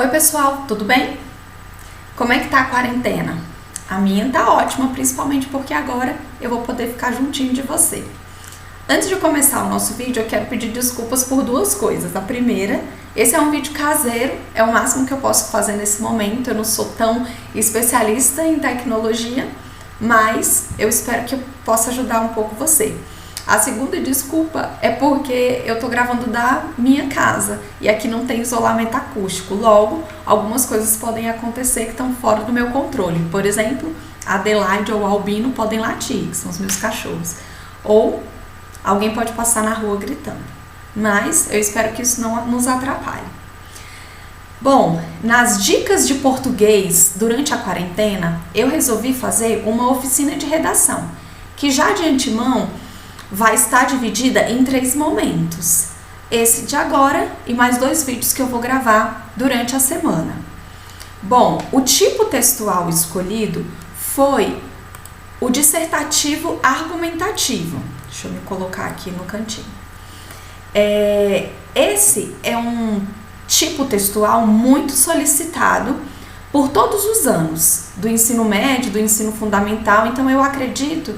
Oi pessoal, tudo bem? Como é que tá a quarentena? A minha tá ótima, principalmente porque agora eu vou poder ficar juntinho de você. Antes de começar o nosso vídeo, eu quero pedir desculpas por duas coisas. A primeira, esse é um vídeo caseiro, é o máximo que eu posso fazer nesse momento. Eu não sou tão especialista em tecnologia, mas eu espero que eu possa ajudar um pouco você. A segunda desculpa é porque eu tô gravando da minha casa e aqui não tem isolamento acústico. Logo, algumas coisas podem acontecer que estão fora do meu controle. Por exemplo, a Adelaide ou o Albino podem latir, que são os meus cachorros. Ou alguém pode passar na rua gritando. Mas eu espero que isso não nos atrapalhe. Bom, nas dicas de português durante a quarentena, eu resolvi fazer uma oficina de redação, que já de antemão vai estar dividida em 3 momentos. Esse de agora e mais 2 vídeos que eu vou gravar durante a semana. Bom, o tipo textual escolhido foi o dissertativo argumentativo. Deixa eu me colocar aqui no cantinho. Esse é um tipo textual muito solicitado por todos os anos, do ensino médio, do ensino fundamental, então eu acredito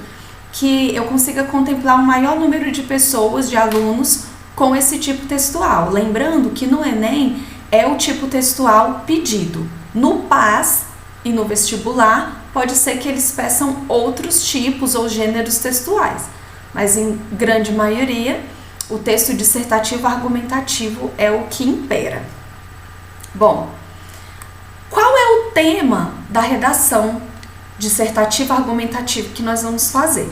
que eu consiga contemplar um maior número de pessoas, de alunos, com esse tipo textual. Lembrando que no Enem é o tipo textual pedido. No PAS e no vestibular, pode ser que eles peçam outros tipos ou gêneros textuais, mas em grande maioria, o texto dissertativo argumentativo é o que impera. Bom, qual é o tema da redação dissertativo argumentativo que nós vamos fazer?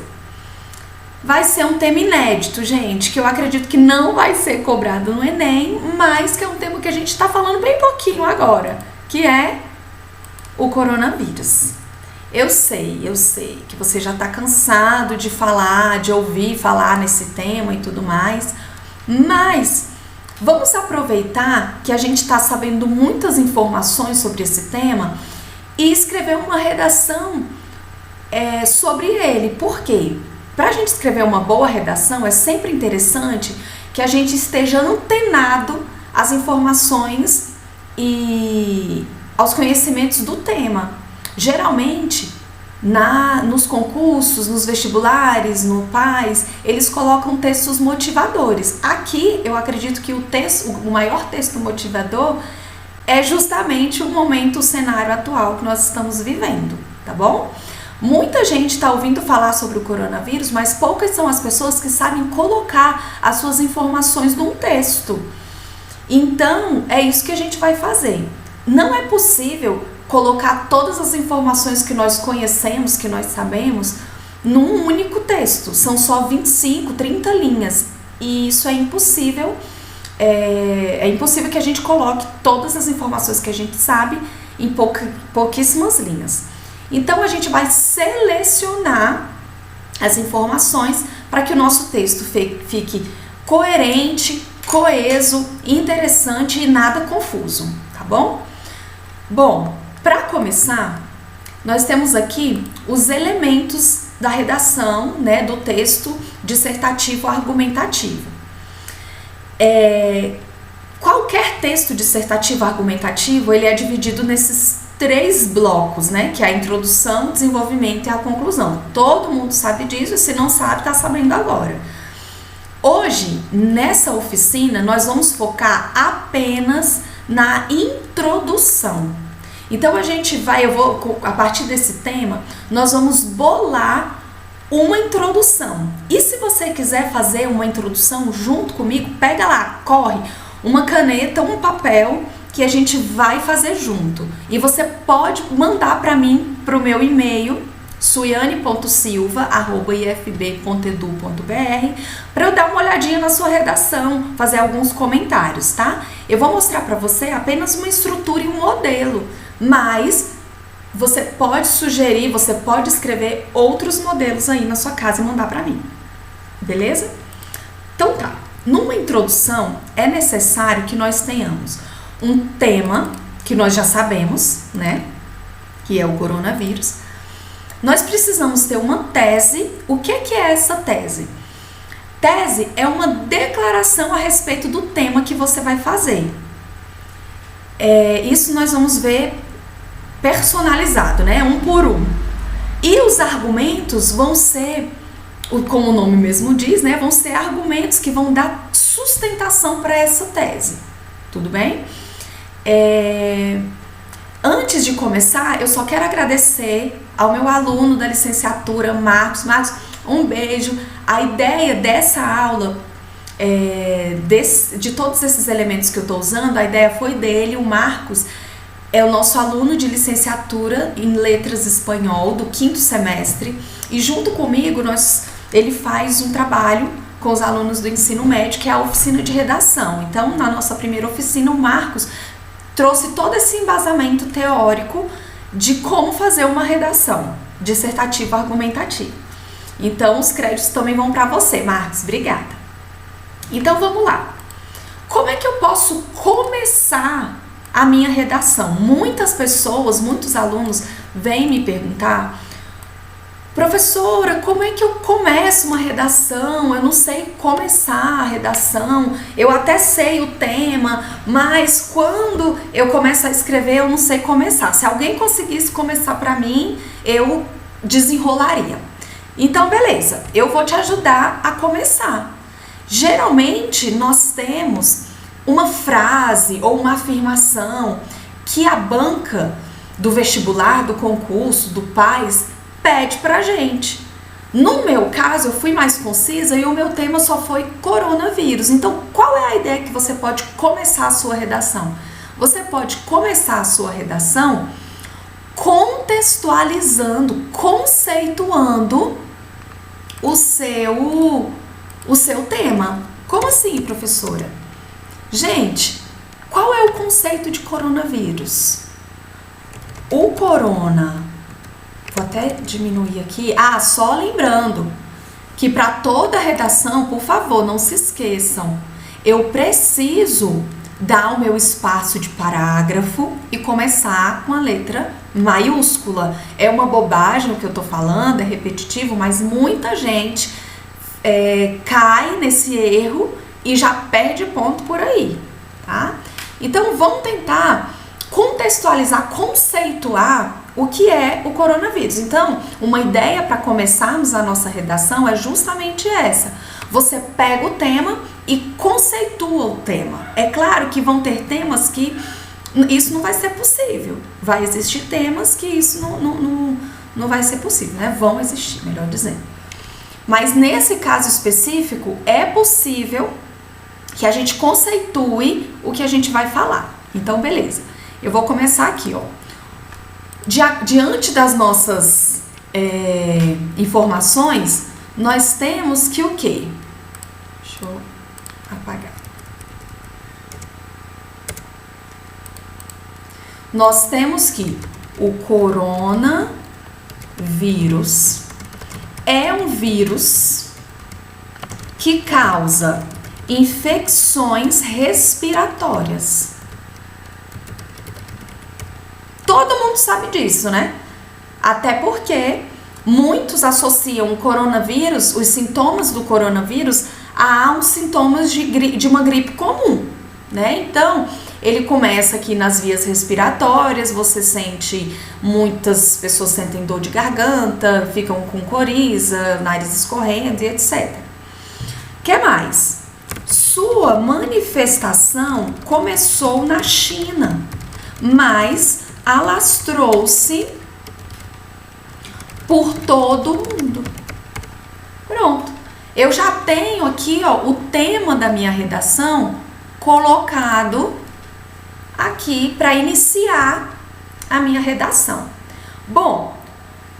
Vai ser um tema inédito, gente, que eu acredito que não vai ser cobrado no Enem, mas que é um tema que a gente está falando bem pouquinho agora, que é o coronavírus. Eu sei que você já está cansado de falar, de ouvir falar nesse tema e tudo mais, mas vamos aproveitar que a gente está sabendo muitas informações sobre esse tema e escrever uma redação sobre ele. Por quê? Para a gente escrever uma boa redação, é sempre interessante que a gente esteja antenado às informações e aos conhecimentos do tema. Geralmente, nos concursos, nos vestibulares, no PAS, eles colocam textos motivadores. Aqui, eu acredito que o maior texto motivador é justamente o momento, o cenário atual que nós estamos vivendo, tá bom? Muita gente está ouvindo falar sobre o coronavírus, mas poucas são as pessoas que sabem colocar as suas informações num texto. Então, é isso que a gente vai fazer. Não é possível colocar todas as informações que nós conhecemos, que nós sabemos, num único texto. São só 25, 30 linhas. E isso é impossível. É impossível que a gente coloque todas as informações que a gente sabe em pouquíssimas linhas. Então, a gente vai selecionar as informações para que o nosso texto fique coerente, coeso, interessante e nada confuso, tá bom? Bom, para começar, nós temos aqui os elementos da redação, né, do texto dissertativo argumentativo. Qualquer texto dissertativo argumentativo, ele é dividido nesses 3 blocos, né, que é a introdução, o desenvolvimento e a conclusão. Todo mundo sabe disso, e se não sabe, está sabendo agora. Hoje, nessa oficina, nós vamos focar apenas na introdução. Então, a partir desse tema, nós vamos bolar uma introdução. E se você quiser fazer uma introdução junto comigo, pega lá, corre, uma caneta, um papel, que a gente vai fazer junto. E você pode mandar para mim, para o meu e-mail, suiane.silva@ifb.edu.br, para eu dar uma olhadinha na sua redação, fazer alguns comentários, tá? Eu vou mostrar para você apenas uma estrutura e um modelo, mas você pode sugerir, você pode escrever outros modelos aí na sua casa e mandar para mim, beleza? Então tá, numa introdução é necessário que nós tenhamos um tema que nós já sabemos, né, que é o coronavírus. Nós precisamos ter uma tese. O que é essa tese? Tese é uma declaração a respeito do tema que você vai fazer. Isso nós vamos ver personalizado, né? Um por um. E os argumentos vão ser, como o nome mesmo diz, né? Vão ser argumentos que vão dar sustentação para essa tese. Tudo bem? Antes de começar, eu só quero agradecer ao meu aluno da licenciatura, Marcos. Marcos, um beijo. A ideia dessa aula, de todos esses elementos que eu estou usando, a ideia foi dele. O Marcos é o nosso aluno de licenciatura em Letras Espanhol do 5º semestre. E junto comigo, ele faz um trabalho com os alunos do ensino médio, que é a oficina de redação. Então, na nossa primeira oficina, o Marcos trouxe todo esse embasamento teórico de como fazer uma redação dissertativa argumentativa. Então, os créditos também vão para você, Marcos. Obrigada. Então, vamos lá. Como é que eu posso começar a minha redação? Muitas pessoas, muitos alunos vêm me perguntar: professora, como é que eu começo uma redação? Eu não sei começar a redação, eu até sei o tema, mas quando eu começo a escrever eu não sei começar. Se alguém conseguisse começar para mim, eu desenrolaria. Então, beleza, eu vou te ajudar a começar. Geralmente, nós temos uma frase ou uma afirmação que a banca do vestibular, do concurso, do PAS pede pra gente. No meu caso, eu fui mais concisa e o meu tema só foi coronavírus. Então, qual é a ideia que você pode começar a sua redação? Você pode começar a sua redação contextualizando, conceituando o seu tema. Como assim, professora? Gente, qual é o conceito de coronavírus? O corona, vou até diminuir aqui. Só lembrando que para toda redação, por favor, não se esqueçam, eu preciso dar o meu espaço de parágrafo e começar com a letra maiúscula. É uma bobagem o que eu tô falando, é repetitivo, mas muita gente cai nesse erro e já perde ponto por aí, tá? Então, vamos tentar contextualizar, conceituar o que é o coronavírus. Então, uma ideia para começarmos a nossa redação é justamente essa. Você pega o tema e conceitua o tema. É claro que vão ter temas que isso não vai ser possível. Vai existir temas que isso não vai ser possível, né? Vão existir, melhor dizendo. Mas nesse caso específico, é possível que a gente conceitue o que a gente vai falar. Então, beleza. Eu vou começar aqui, ó. Diante das nossas informações, nós temos que o quê? Deixa eu apagar. Nós temos que o coronavírus é um vírus que causa infecções respiratórias. Todo mundo sabe disso, né? Até porque muitos associam o coronavírus, os sintomas do coronavírus, a uns sintomas de uma gripe comum, né? Então, ele começa aqui nas vias respiratórias, você sente, muitas pessoas sentem dor de garganta, ficam com coriza, nariz escorrendo e etc. O que mais? Sua manifestação começou na China, mas alastrou-se por todo o mundo. Pronto. Eu já tenho aqui, ó, o tema da minha redação colocado aqui para iniciar a minha redação. Bom,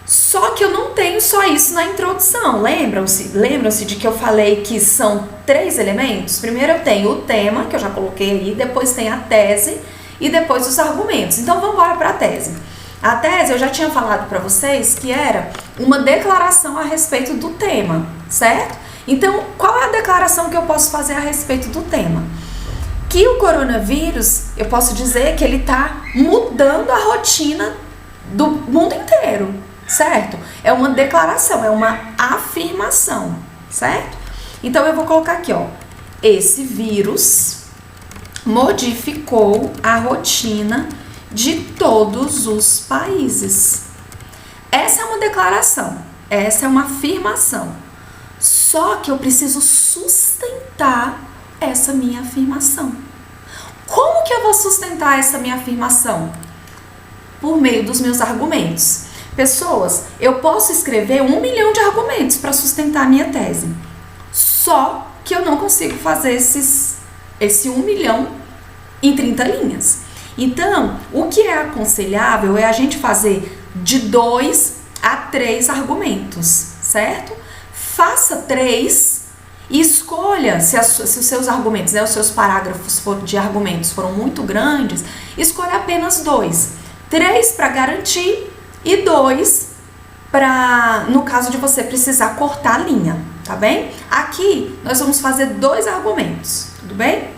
só que eu não tenho só isso na introdução. Lembram-se de que eu falei que são 3 elementos? Primeiro eu tenho o tema, que eu já coloquei aí, depois tem a tese e depois os argumentos. Então vamos embora para a tese. A tese eu já tinha falado para vocês que era uma declaração a respeito do tema, certo? Então, qual é a declaração que eu posso fazer a respeito do tema? Que o coronavírus, eu posso dizer que ele está mudando a rotina do mundo inteiro, certo? É uma declaração, é uma afirmação, certo? Então, eu vou colocar aqui, ó, esse vírus modificou a rotina de todos os países. Essa é uma declaração, essa é uma afirmação. Só que eu preciso sustentar essa minha afirmação. Como que eu vou sustentar essa minha afirmação? Por meio dos meus argumentos. Pessoas, eu posso escrever 1 milhão de argumentos para sustentar a minha tese. Só que eu não consigo fazer esse 1 milhão em 30 linhas. Então, o que é aconselhável é a gente fazer de 2 a 3 argumentos, certo? Faça 3 e escolha, se os seus argumentos, os seus parágrafos de argumentos foram muito grandes, escolha apenas 2. 3 para garantir e 2 para, no caso de você precisar cortar a linha, tá bem? Aqui nós vamos fazer 2 argumentos, tudo bem?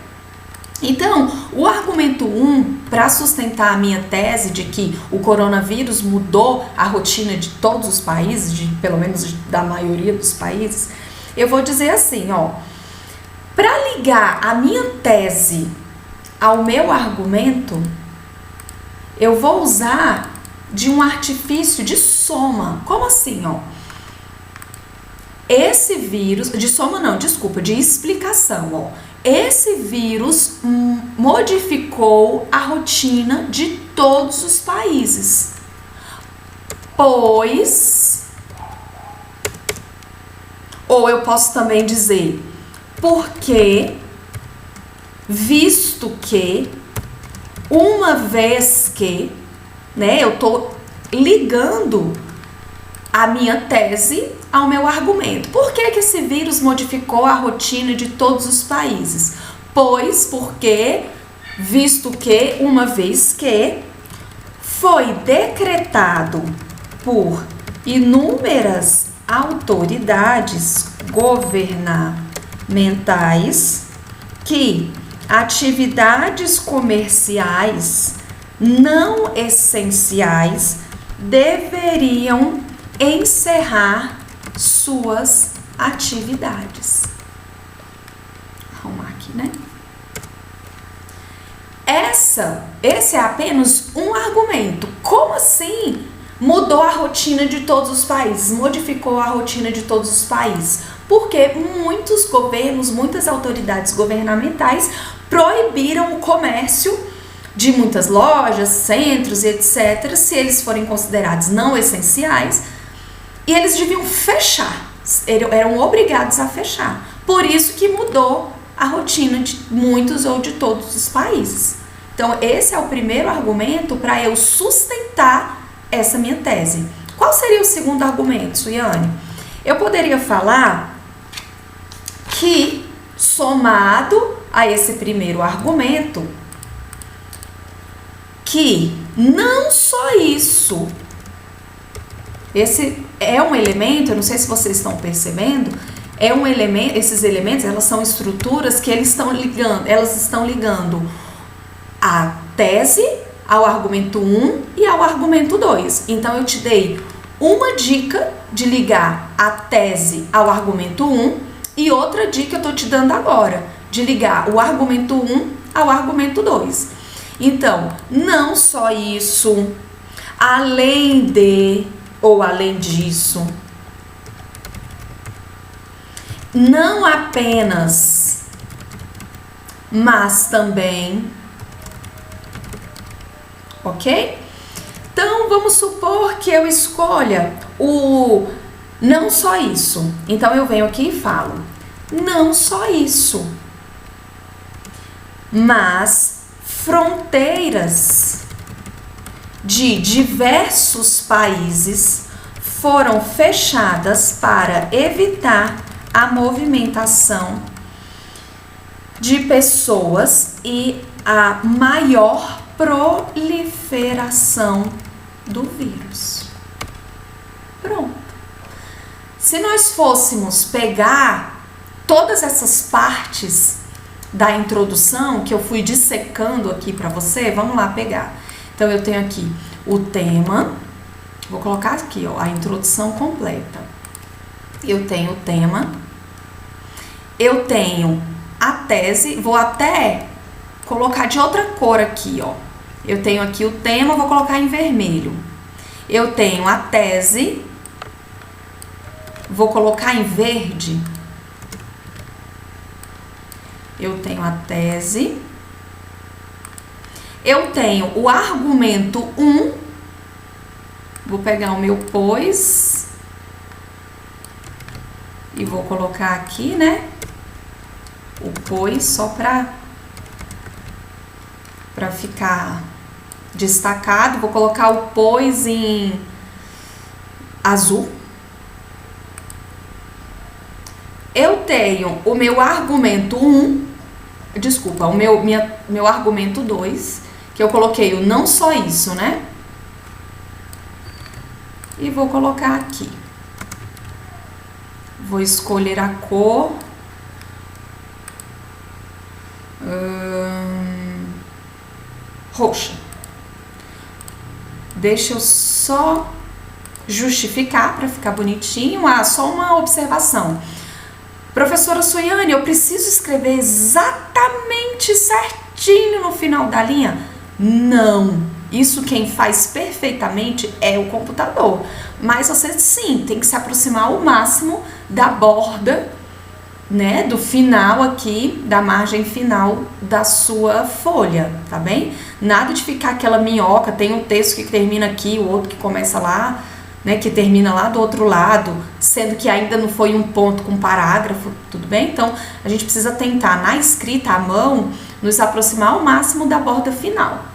Então, o argumento 1, para sustentar a minha tese de que o coronavírus mudou a rotina de todos os países, pelo menos da maioria dos países, eu vou dizer assim, para ligar a minha tese ao meu argumento, eu vou usar de um artifício de soma. Como assim, Esse vírus, de soma não, desculpa, de explicação, Esse vírus modificou a rotina de todos os países, pois, ou eu posso também dizer, porque, visto que, uma vez que, eu tô ligando a minha tese ao meu argumento. Por que esse vírus modificou a rotina de todos os países? Pois, porque, visto que, uma vez que, foi decretado por inúmeras autoridades governamentais que atividades comerciais não essenciais deveriam encerrar suas atividades. Vou arrumar aqui, né? Esse é apenas um argumento. Como assim mudou a rotina de todos os países? Modificou a rotina de todos os países? Porque muitos governos, muitas autoridades governamentais proibiram o comércio de muitas lojas, centros e etc., se eles forem considerados não essenciais, e eles deviam fechar, eram obrigados a fechar. Por isso que mudou a rotina de muitos ou de todos os países. Então, esse é o primeiro argumento para eu sustentar essa minha tese. Qual seria o segundo argumento, Suiane? Eu poderia falar que, somado a esse primeiro argumento, que não só isso, esse é um elemento, eu não sei se vocês estão percebendo, é um elemento, esses elementos, elas são estruturas que elas estão ligando a tese ao argumento 1 e ao argumento 2. Então, eu te dei uma dica de ligar a tese ao argumento 1 e outra dica eu estou te dando agora, de ligar o argumento 1 ao argumento 2. Então, não só isso, além de, ou além disso, não apenas, mas também, ok? Então, vamos supor que eu escolha o não só isso. Então, eu venho aqui e falo, não só isso, mas fronteiras de diversos países foram fechadas para evitar a movimentação de pessoas e a maior proliferação do vírus. Pronto. Se nós fôssemos pegar todas essas partes da introdução que eu fui dissecando aqui para você, vamos lá pegar. Então, eu tenho aqui o tema, vou colocar aqui, a introdução completa. Eu tenho o tema, eu tenho a tese, vou até colocar de outra cor aqui, ó. Eu tenho aqui o tema, vou colocar em vermelho. Eu tenho a tese, vou colocar em verde. Eu tenho a tese. Eu tenho o argumento 1. Vou pegar o meu pois e vou colocar aqui, né? O pois só para ficar destacado. Vou colocar o pois em azul. Eu tenho o meu argumento 1, desculpa, o meu argumento 2, que eu coloquei o não só isso, né? E vou colocar aqui. Vou escolher a cor. Roxa. Deixa eu só justificar para ficar bonitinho. Só uma observação. Professora Suiane, eu preciso escrever exatamente certinho no final da linha? Não. Isso quem faz perfeitamente é o computador. Mas você sim tem que se aproximar ao máximo da borda, né, do final aqui, da margem final da sua folha, tá bem? Nada de ficar aquela minhoca, tem um texto que termina aqui, o outro que começa lá, né, que termina lá do outro lado, sendo que ainda não foi um ponto com parágrafo, tudo bem? Então, a gente precisa tentar, na escrita à mão, nos aproximar ao máximo da borda final.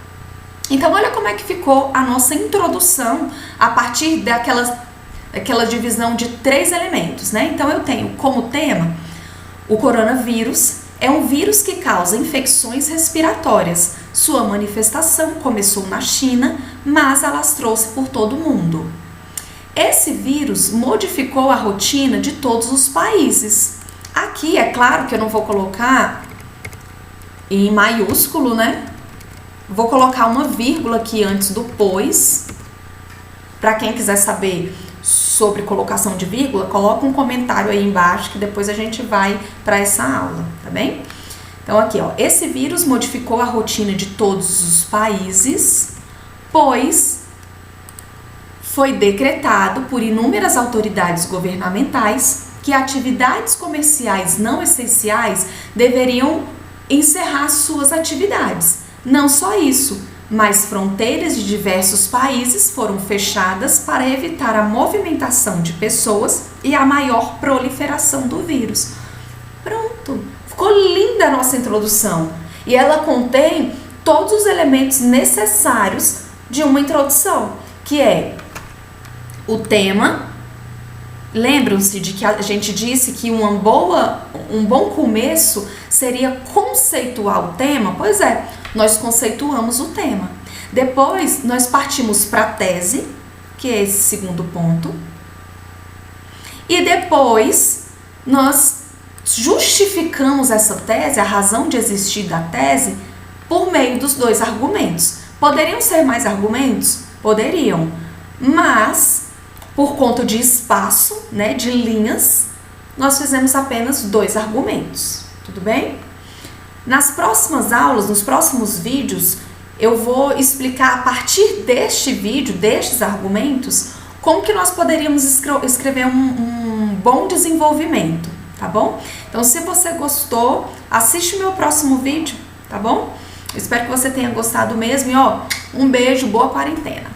Então, olha como é que ficou a nossa introdução a partir daquela divisão de 3 elementos, né? Então, eu tenho como tema o coronavírus. É um vírus que causa infecções respiratórias. Sua manifestação começou na China, mas alastrou-se por todo o mundo. Esse vírus modificou a rotina de todos os países. Aqui, é claro que eu não vou colocar em maiúsculo, né? Vou colocar uma vírgula aqui antes do pois. Para quem quiser saber sobre colocação de vírgula, coloca um comentário aí embaixo que depois a gente vai para essa aula, tá bem? Então aqui, ó, esse vírus modificou a rotina de todos os países, pois foi decretado por inúmeras autoridades governamentais que atividades comerciais não essenciais deveriam encerrar suas atividades. Não só isso, mas fronteiras de diversos países foram fechadas para evitar a movimentação de pessoas e a maior proliferação do vírus. Pronto, ficou linda a nossa introdução. E ela contém todos os elementos necessários de uma introdução, que é o tema. Lembram-se de que a gente disse que um bom começo seria conceituar o tema? Pois é, nós conceituamos o tema. Depois, nós partimos para a tese, que é esse segundo ponto. E depois, nós justificamos essa tese, a razão de existir da tese, por meio dos 2 argumentos. Poderiam ser mais argumentos? Poderiam. Mas, por conta de espaço, né, de linhas, nós fizemos apenas 2 argumentos. Tudo bem? Nas próximas aulas, nos próximos vídeos, eu vou explicar a partir deste vídeo, destes argumentos, como que nós poderíamos escrever um bom desenvolvimento, tá bom? Então, se você gostou, assiste o meu próximo vídeo, tá bom? Eu espero que você tenha gostado mesmo e, ó, um beijo, boa quarentena!